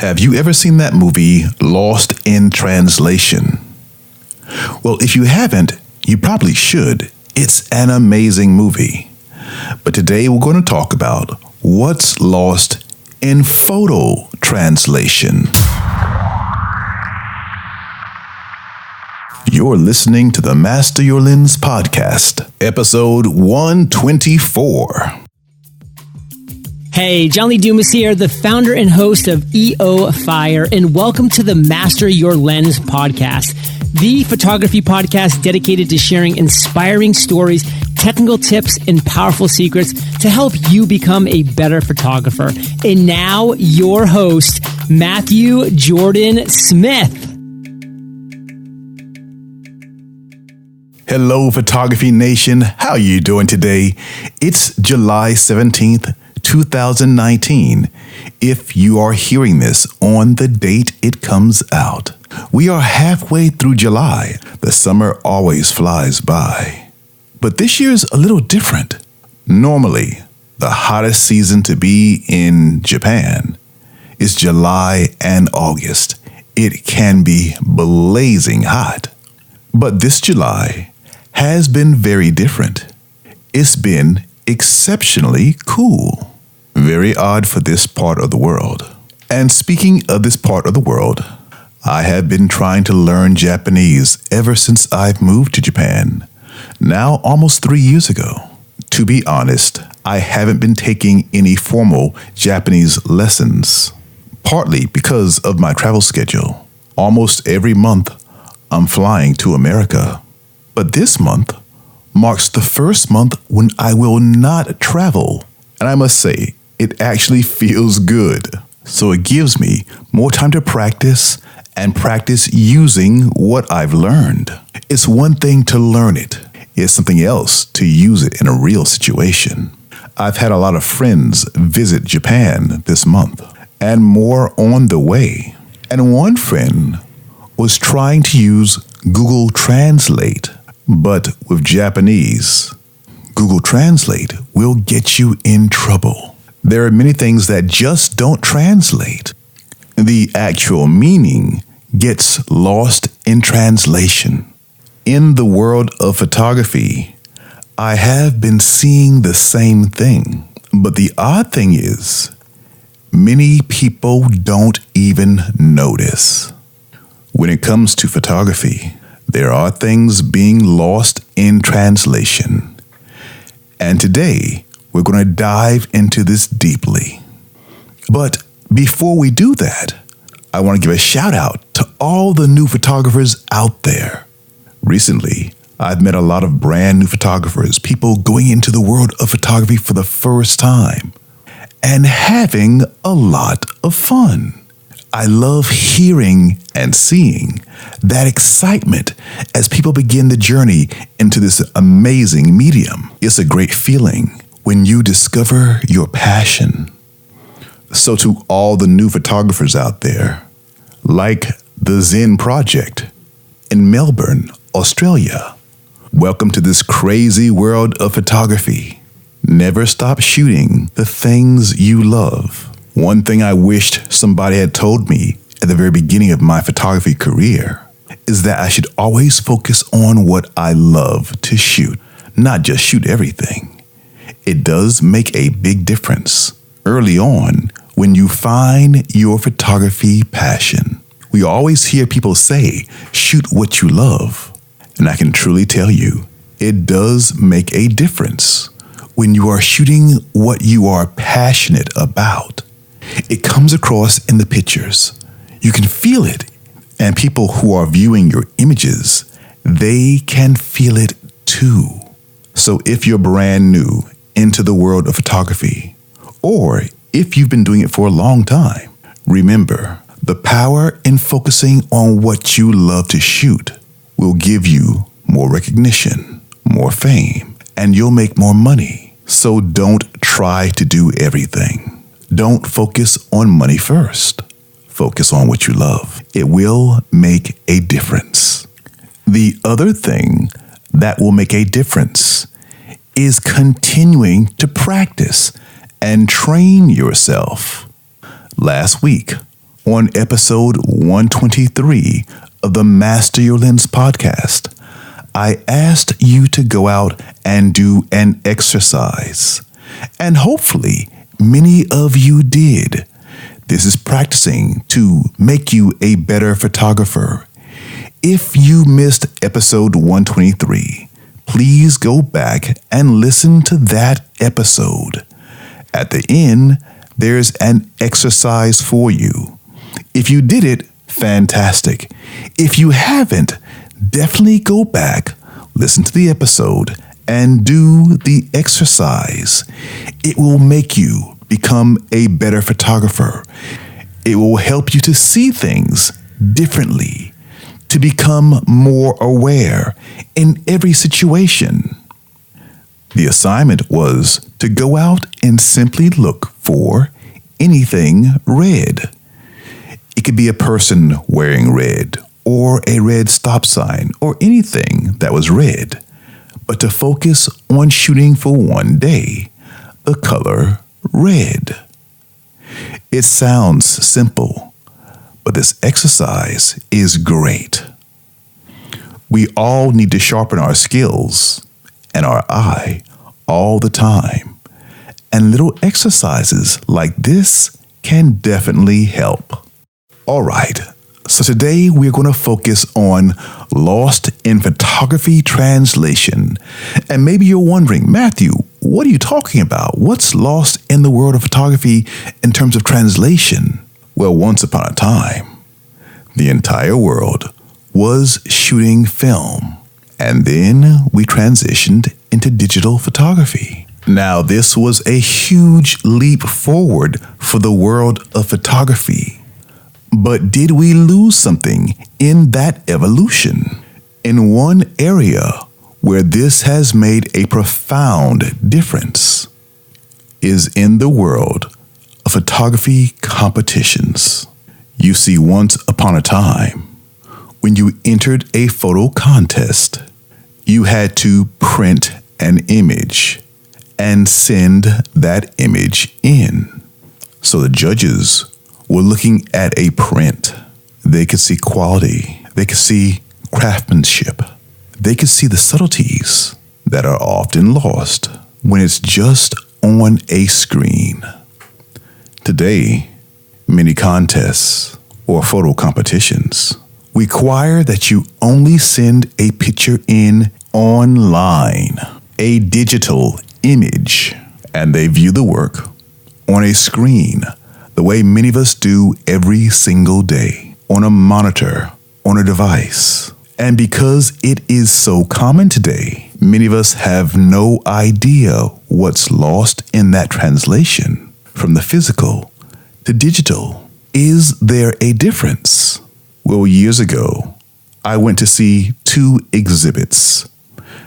Have you ever seen that movie, Lost in Translation? Well, if you haven't, you probably should. It's an amazing movie. But today we're going to talk about what's lost in photo translation. You're listening to the Master Your Lens podcast, episode 124. Hey, John Lee Dumas here, the founder and host of EO Fire, and welcome to the Master Your Lens podcast, the photography podcast dedicated to sharing inspiring stories, technical tips, and powerful secrets to help you become a better photographer. And now, your host, Matthew Jordan Smith. Hello, Photography Nation. How are you doing today? It's July 17th, 2019. If you are hearing this on the date it comes out. We are halfway through July. The summer always flies by. But this year's a little different. Normally, the hottest season to be in Japan is July and August. It can be blazing hot. But this July has been very different. It's been exceptionally cool. Very odd for this part of the world. And speaking of this part of the world, I have been trying to learn Japanese ever since I've moved to Japan, now almost 3 years ago. To be honest, I haven't been taking any formal Japanese lessons, partly because of my travel schedule. Almost every month, I'm flying to America. But this month marks the first month when I will not travel. And I must say, it actually feels good. So it gives me more time to practice and practice using what I've learned. It's one thing to learn it. It's something else to use it in a real situation. I've had a lot of friends visit Japan this month and more on the way. And one friend was trying to use Google Translate, but with Japanese. Google Translate will get you in trouble. There are many things that just don't translate. The actual meaning gets lost in translation. In the world of photography, I have been seeing the same thing. But the odd thing is, many people don't even notice. When it comes to photography, there are things being lost in translation. And today, we're going to dive into this deeply. But before we do that, I want to give a shout out to all the new photographers out there. Recently, I've met a lot of brand new photographers, people going into the world of photography for the first time and having a lot of fun. I love hearing and seeing that excitement as people begin the journey into this amazing medium. It's a great feeling when you discover your passion. So to all the new photographers out there, like the Zen Project in Melbourne, Australia, welcome to this crazy world of photography. Never stop shooting the things you love. One thing I wished somebody had told me at the very beginning of my photography career is that I should always focus on what I love to shoot, not just shoot everything. It does make a big difference early on when you find your photography passion. We always hear people say, shoot what you love. And I can truly tell you, it does make a difference when you are shooting what you are passionate about. It comes across in the pictures. You can feel it. And people who are viewing your images, they can feel it too. So if you're brand new into the world of photography, or if you've been doing it for a long time, remember, the power in focusing on what you love to shoot will give you more recognition, more fame, and you'll make more money. So don't try to do everything. Don't focus on money first. Focus on what you love. It will make a difference. The other thing that will make a difference is continuing to practice and train yourself. Last week, On episode 123 of the Master Your Lens podcast, I asked you to go out and do an exercise. And hopefully, many of you did. This is practicing to make you a better photographer. If you missed episode 123, please go back and listen to that episode. At the end, there's an exercise for you. If you did it, fantastic. If you haven't, definitely go back, listen to the episode, and do the exercise. It will make you become a better photographer. It will help you to see things differently, to become more aware in every situation. The assignment was to go out and simply look for anything red. It could be a person wearing red, or a red stop sign, or anything that was red, but to focus on shooting for one day, the color red. It sounds simple, but this exercise is great. We all need to sharpen our skills and our eye all the time. And little exercises like this can definitely help. All right, so today we're going to focus on lost in photography translation. And maybe you're wondering, Matthew, what are you talking about? What's lost in the world of photography in terms of translation? Well, once upon a time, the entire world was shooting film, and then we transitioned into digital photography. Now, this was a huge leap forward for the world of photography. But did we lose something in that evolution? In one area where this has made a profound difference is in the world of photography competitions. You see, once upon a time, when you entered a photo contest, you had to print an image and send that image in. So the judges were looking at a print. They could see quality. They could see craftsmanship. They could see the subtleties that are often lost when it's just on a screen. Today, many contests or photo competitions require that you only send a picture in online, a digital image, and they view the work on a screen the way many of us do every single day, on a monitor, on a device. And because it is so common today, many of us have no idea what's lost in that translation from the physical to digital. Is there a difference? Well, years ago, I went to see two exhibits.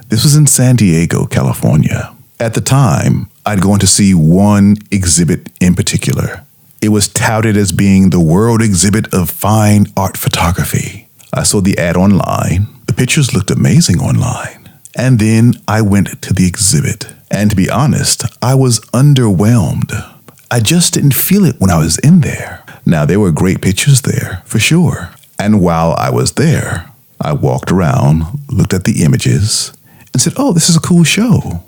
This was in San Diego, California. At the time, I'd gone to see one exhibit in particular. It was touted as being the world exhibit of fine art photography. I saw the ad online. The pictures looked amazing online. And then I went to the exhibit. And to be honest, I was underwhelmed. I just didn't feel it when I was in there. Now, there were great pictures there, for sure. And while I was there, I walked around, looked at the images, and said, oh, this is a cool show.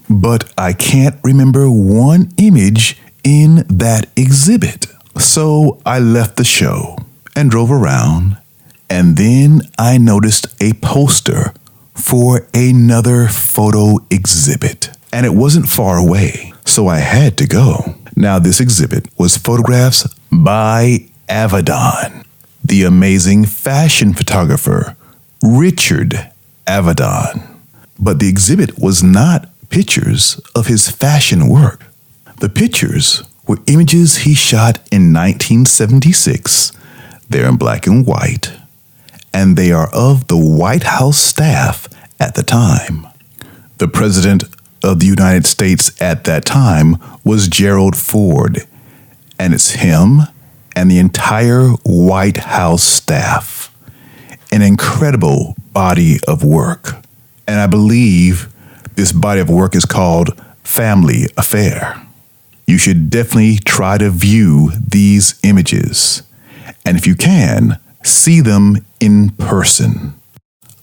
But I can't remember one image in that exhibit. So I left the show and drove around, and then I noticed a poster for another photo exhibit. And it wasn't far away, so I had to go. Now, this exhibit was photographs by Avedon, the amazing fashion photographer, Richard Avedon. But the exhibit was not pictures of his fashion work. The pictures were images he shot in 1976. They're in black and white, and they are of the White House staff at the time. The President of the United States at that time was Gerald Ford, and it's him and the entire White House staff. An incredible body of work. And I believe this body of work is called Family Affair. You should definitely try to view these images. And if you can, see them in person.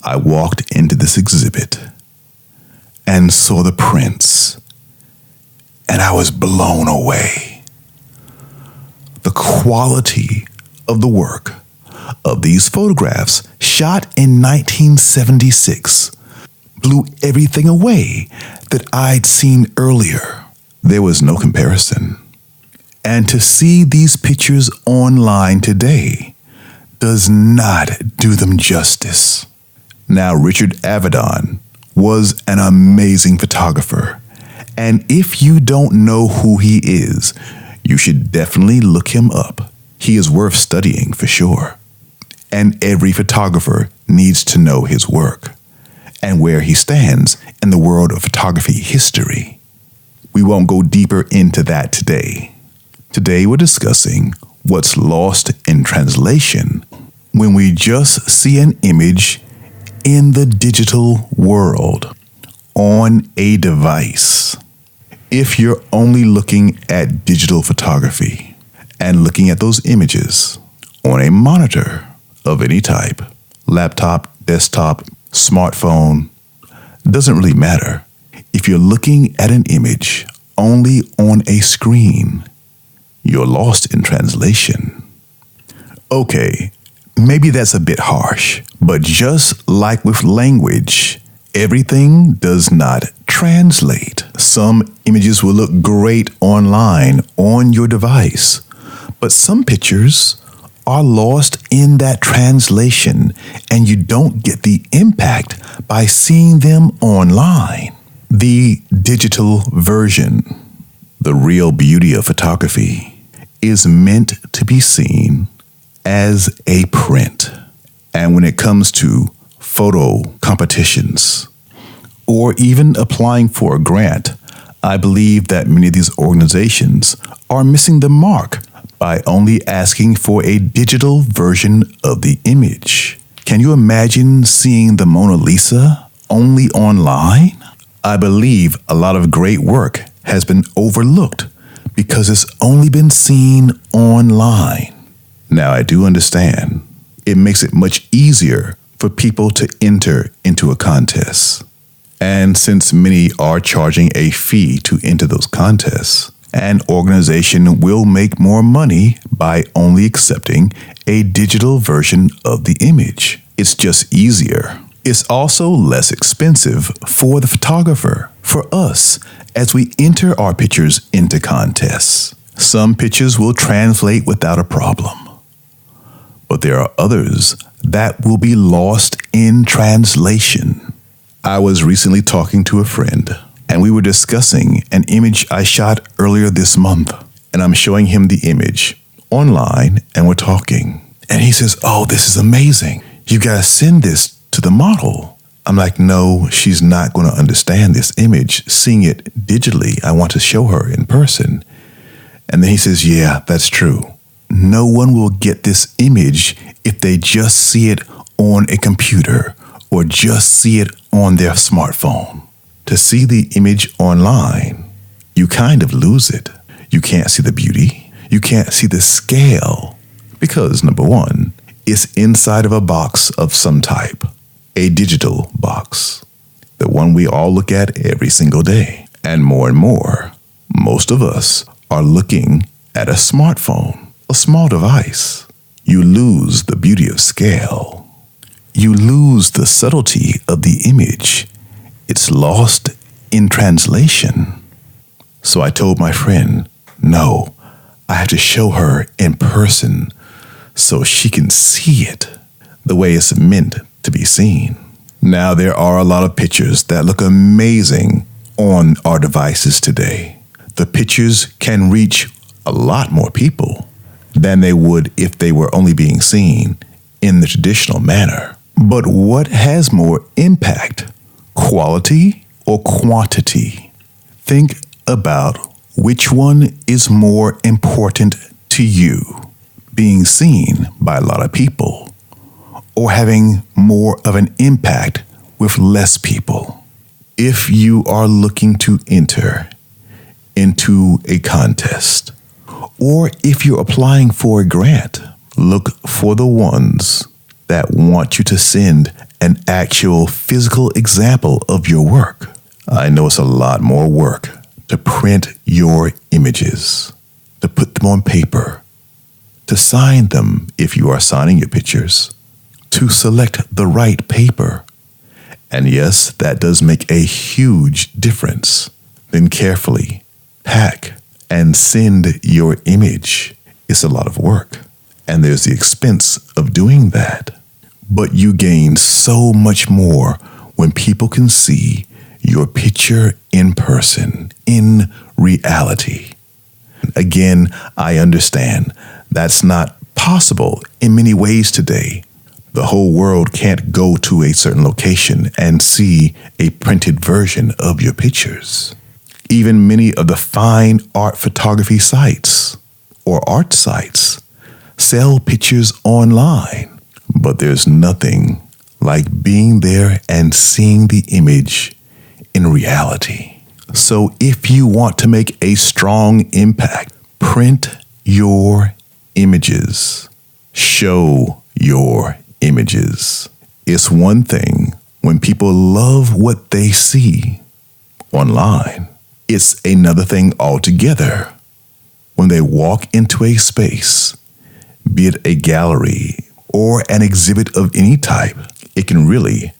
I walked into this exhibit and saw the prints, and I was blown away. The quality of the work of these photographs shot in 1976 blew everything away that I'd seen earlier. There was no comparison. And to see these pictures online today does not do them justice. Now, Richard Avedon was an amazing photographer, and if you don't know who he is, you should definitely look him up. He is worth studying for sure. And every photographer needs to know his work and where he stands in the world of photography history. We won't go deeper into that today. Today we're discussing what's lost in translation when we just see an image in the digital world on a device. If you're only looking at digital photography and looking at those images on a monitor of any type, laptop, desktop, smartphone, doesn't really matter. If you're looking at an image only on a screen, you're lost in translation. Okay, maybe that's a bit harsh, but just like with language, everything does not translate. Some images will look great online on your device, but some pictures are lost in that translation, and you don't get the impact by seeing them online. The digital version, the real beauty of photography, is meant to be seen as a print. And when it comes to photo competitions or even applying for a grant, I believe that many of these organizations are missing the mark by only asking for a digital version of the image. Can you imagine seeing the Mona Lisa only online? I believe a lot of great work has been overlooked because it's only been seen online. Now, I do understand it makes it much easier for people to enter into a contest. And since many are charging a fee to enter those contests, an organization will make more money by only accepting a digital version of the image. It's just easier. It's also less expensive for the photographer, for us, as we enter our pictures into contests. Some pictures will translate without a problem, but there are others that will be lost in translation. I was recently talking to a friend, and we were discussing an image I shot earlier this month, and I'm showing him the image online, and we're talking. And he says, "Oh, this is amazing. You gotta send this to the model." I'm like, "No, she's not gonna understand this image, seeing it digitally. I want to show her in person." And then he says, "Yeah, that's true. No one will get this image if they just see it on a computer or just see it on their smartphone. To see the image online, you kind of lose it. You can't see the beauty. You can't see the scale because, number one, it's inside of a box of some type, a digital box, the one we all look at every single day. And more, most of us are looking at a smartphone, a small device. You lose the beauty of scale. You lose the subtlety of the image. It's lost in translation. So I told my friend, no, I have to show her in person so she can see it the way it's meant to be seen. Now, there are a lot of pictures that look amazing on our devices today. The pictures can reach a lot more people than they would if they were only being seen in the traditional manner. But what has more impact, quality or quantity? Think about which one is more important to you, being seen by a lot of people or having more of an impact with less people. If you are looking to enter into a contest, or if you're applying for a grant, Look for the ones that want you to send an actual physical example of your work. I know it's a lot more work to print your images, to put them on paper, to sign them if you are signing your pictures, to select the right paper. And yes, that does make a huge difference. Then carefully pack and send your image. It's a lot of work, and there's the expense of doing that. But you gain so much more when people can see your picture in person, in reality. Again, I understand that's not possible in many ways today. The whole world can't go to a certain location and see a printed version of your pictures. Even many of the fine art photography sites or art sites sell pictures online. But there's nothing like being there and seeing the image in reality. So if you want to make a strong impact, print your images. Show your images. It's one thing when people love what they see online. It's another thing altogether when they walk into a space, be it a gallery or an exhibit of any type. It can really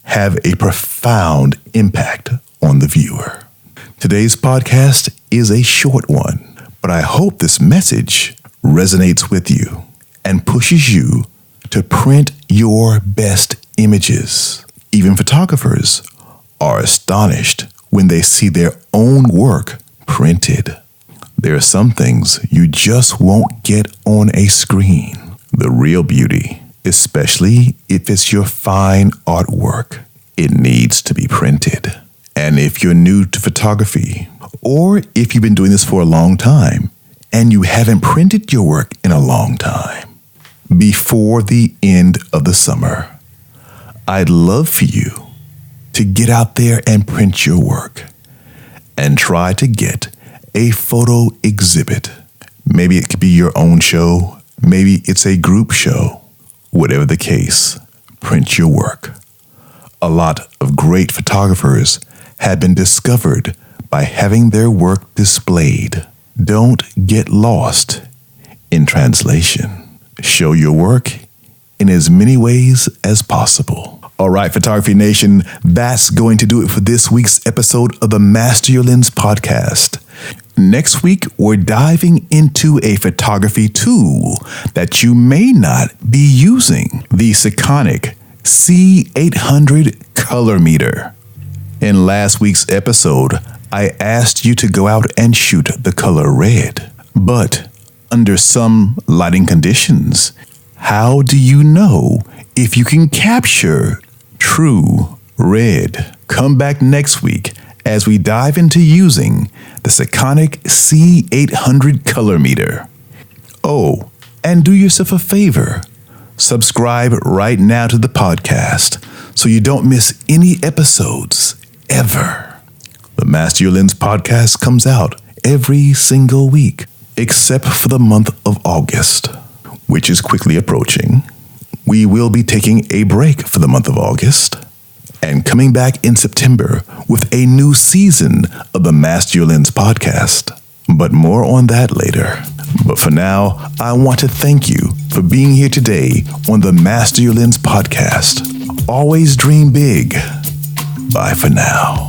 have a profound impact on the viewer. Today's podcast is a short one, but I hope this message resonates with you and pushes you to print your best images. Even photographers are astonished when they see their own work printed. There are some things you just won't get on a screen. The real beauty, especially if it's your fine artwork, it needs to be printed. And if you're new to photography, or if you've been doing this for a long time and you haven't printed your work in a long time, before the end of the summer, I'd love for you to get out there and print your work and try to get a photo exhibit. Maybe it could be your own show. Maybe it's a group show. Whatever the case, print your work. A lot of great photographers have been discovered by having their work displayed. Don't get lost in translation. Show your work in as many ways as possible. All right, Photography Nation, that's going to do it for this week's episode of the Master Your Lens podcast. Next week, we're diving into a photography tool that you may not be using, the Sekonic C800 Color Meter. In last week's episode, I asked you to go out and shoot the color red. But under some lighting conditions, how do you know if you can capture true red? Come back next week as we dive into using the Sekonic C800 Color Meter. Oh, and do yourself a favor. Subscribe right now to the podcast so you don't miss any episodes ever. The Master Your Lens podcast comes out every single week, except for the month of August, which is quickly approaching. We will be taking a break for the month of August and coming back in September with a new season of the Master Your Lens podcast. But more on that later. But for now, I want to thank you for being here today on the Master Your Lens podcast. Always dream big. Bye for now.